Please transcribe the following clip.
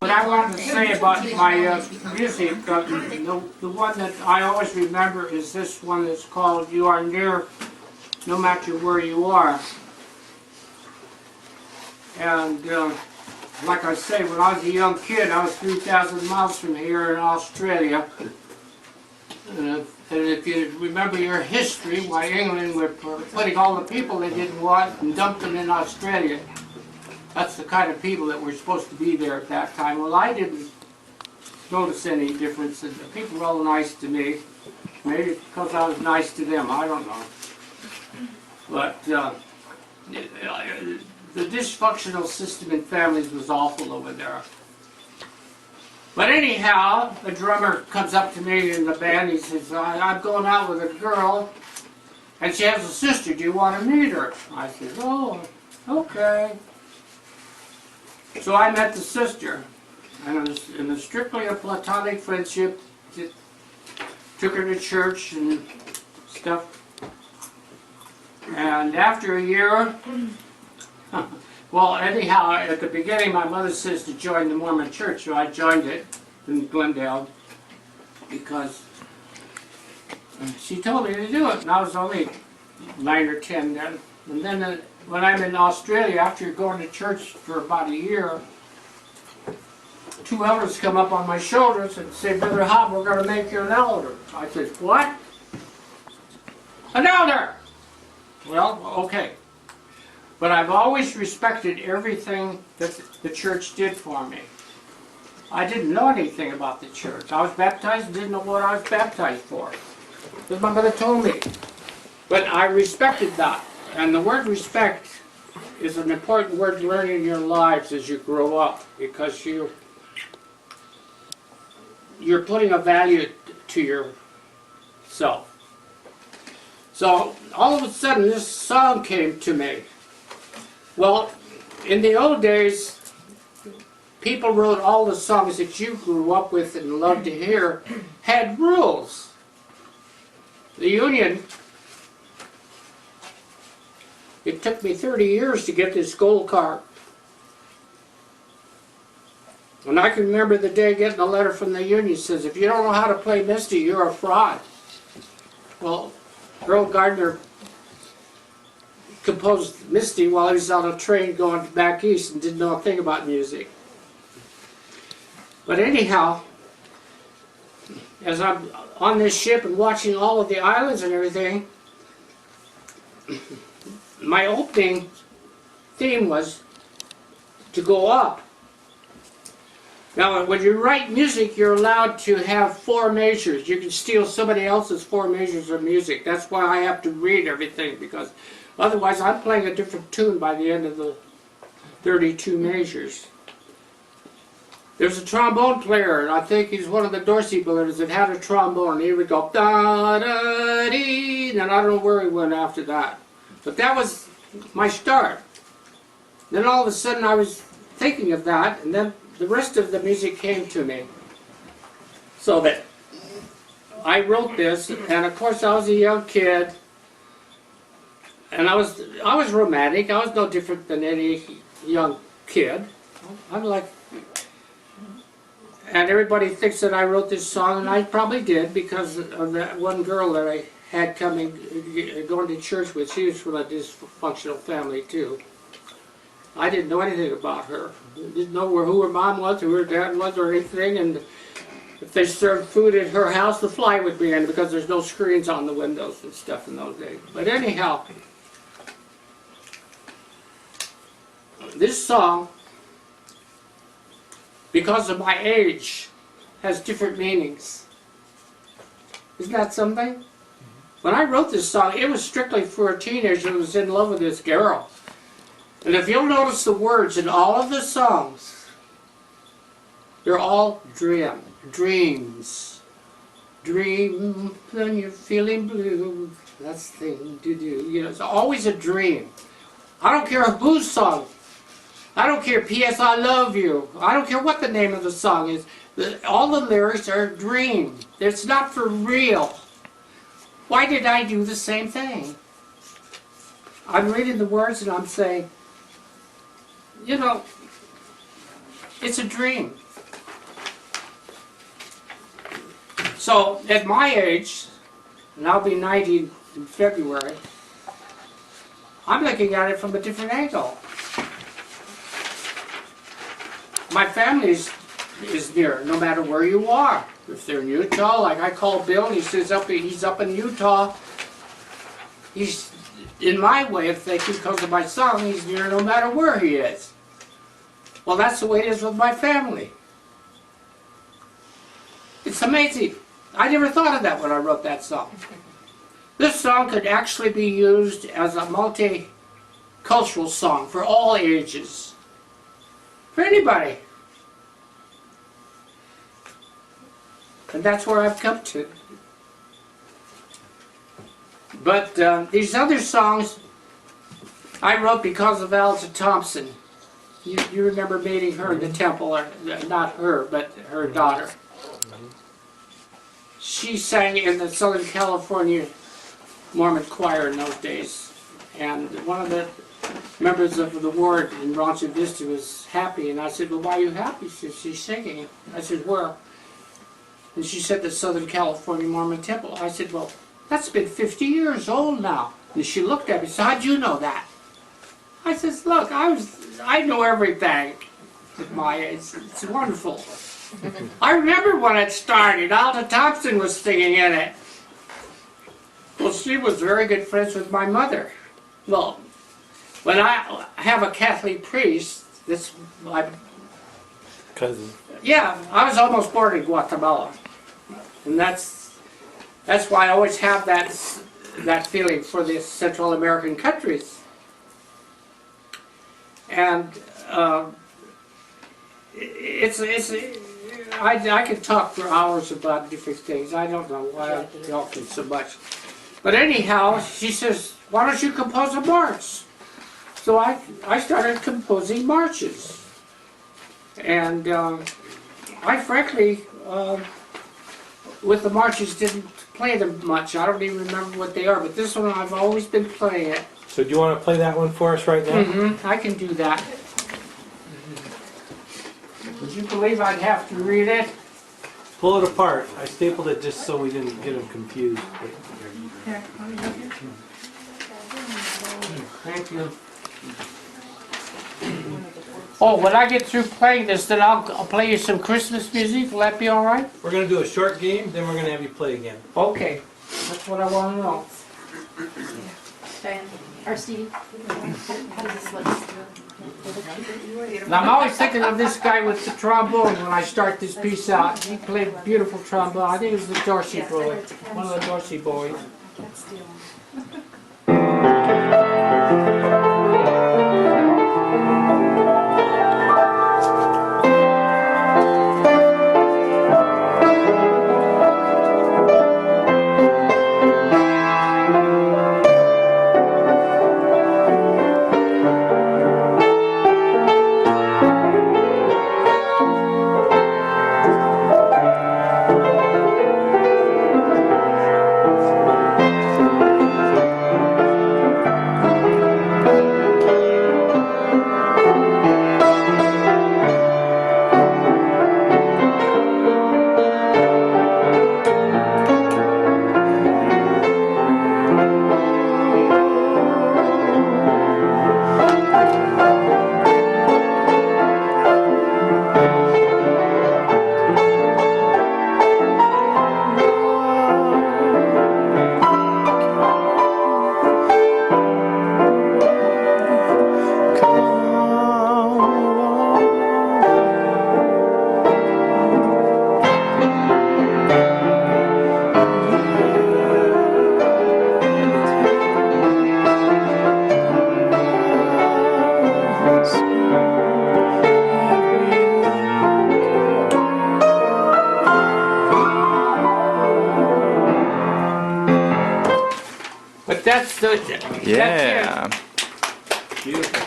What I wanted to say about my music, the one that I always remember is this one that's called "You Are Near, No Matter Where You Are." And like I say, when I was a young kid, I was 3,000 miles from here in Australia. And if you remember your history, why England were putting all the people they didn't want and dumped them in Australia. That's the kind of people that were supposed to be there at that time. Well, I didn't notice any difference. The people were all nice to me. Maybe because I was nice to them, I don't know. But the dysfunctional system in families was awful over there. But anyhow, the drummer comes up to me in the band. He says, I'm going out with a girl, and she has a sister. Do you want to meet her? I said, oh, okay. So I met the sister, and it was strictly a platonic friendship. Took her to church and stuff. And after a year, well, anyhow, at the beginning, my mother says to join the Mormon church, so I joined it in Glendale because she told me to do it, and I was only 9 or 10 then. And then when I'm in Australia, after going to church for about a year, two elders come up on my shoulders and say, Brother Haub, we're going to make you an elder. I said, what? An elder! Well, okay. But I've always respected everything that the church did for me. I didn't know anything about the church. I was baptized and didn't know what I was baptized for. Because my mother told me. But I respected that. And the word respect is an important word to learn in your lives as you grow up, because you're putting a value to yourself. So all of a sudden this song came to me. Well, in the old days, people wrote all the songs that you grew up with and loved to hear had rules. The Union, it took me 30 years to get this gold car. And I can remember the day getting a letter from the Union that says, if you don't know how to play Misty, you're a fraud. Well, Earl Gardner composed Misty while he was on a train going back east and didn't know a thing about music. But anyhow, as I'm on this ship and watching all of the islands and everything, my opening theme was to go up. Now, when you write music, you're allowed to have 4 measures. You can steal somebody else's 4 measures of music. That's why I have to read everything, because otherwise I'm playing a different tune by the end of the 32 measures. There's a trombone player, and I think he's one of the Dorsey brothers that had a trombone, and he would go da-da-dee, and I don't know where he went after that. But that was my start. Then all of a sudden I was thinking of that, and then the rest of the music came to me. So that I wrote this, and of course I was a young kid, and I was romantic. I was no different than any young kid. I'm like, and everybody thinks that I wrote this song, and I probably did, because of that one girl that I had going to church with. She was from a dysfunctional family too. I didn't know anything about her. Didn't know who her mom was, who her dad was, or anything. And if they served food at her house, the fly would be in, because there's no screens on the windows and stuff in those days. But anyhow, this song, because of my age, has different meanings. Isn't that something? When I wrote this song, it was strictly for a teenager who was in love with this girl. And if you'll notice the words in all of the songs, they're all dreams. Dream when you're feeling blue. That's the thing to do. You know, it's always a dream. I don't care whose song. I don't care, P.S. I love you. I don't care what the name of the song is. All the lyrics are a dream. It's not for real. Why did I do the same thing? I'm reading the words and I'm saying, you know, it's a dream. So at my age, and I'll be 90 in February, I'm looking at it from a different angle. My family is near, no matter where you are. If they're in Utah, like I call Bill, and he says he's up in Utah. He's, in my way of thinking, because of my son, he's near no matter where he is. Well, that's the way it is with my family. It's amazing. I never thought of that when I wrote that song. This song could actually be used as a multicultural song for all ages. For anybody. And that's where I've come to. But these other songs I wrote because of Alta Thompson. You remember meeting her in the temple, or not her, but her daughter. She sang in the Southern California Mormon choir in those days. And one of the members of the ward in Rancho Vista was happy, and I said, well, why are you happy? She said, she's singing. I said, where? And she said, the Southern California Mormon Temple. I said, well, that's been 50 years old now. And she looked at me and said, how'd you know that? I said, look, I know everything at my age. It's wonderful. I remember when it started. Alta Thompson was singing in it. Well, she was very good friends with my mother. Well, when I have a Catholic priest, this my cousin. Yeah, I was almost born in Guatemala, and that's why I always have that feeling for the Central American countries. And I could talk for hours about different things. I don't know why I'm talking so much. But anyhow, she says, why don't you compose a march? So I started composing marches. And I frankly, with the marches, didn't play them much. I don't even remember what they are, but this one I've always been playing it. So do you want to play that one for us right now? Mm-hmm. I can do that. Would you believe I'd have to read it? Pull it apart. I stapled it just so we didn't get them confused. Here, let me help you. Thank you. Oh, when I get through playing this, then I'll play you some Christmas music. Will that be all right? We're going to do a short game, then we're going to have you play again. Okay. That's what I want to know. Diane, or Stevie, how does this look? And I'm always thinking of this guy with the trombone when I start this piece out. He played beautiful trombone. I think it was the Dorsey boy, one of the Dorsey boys. But that's the Yeah. Beautiful.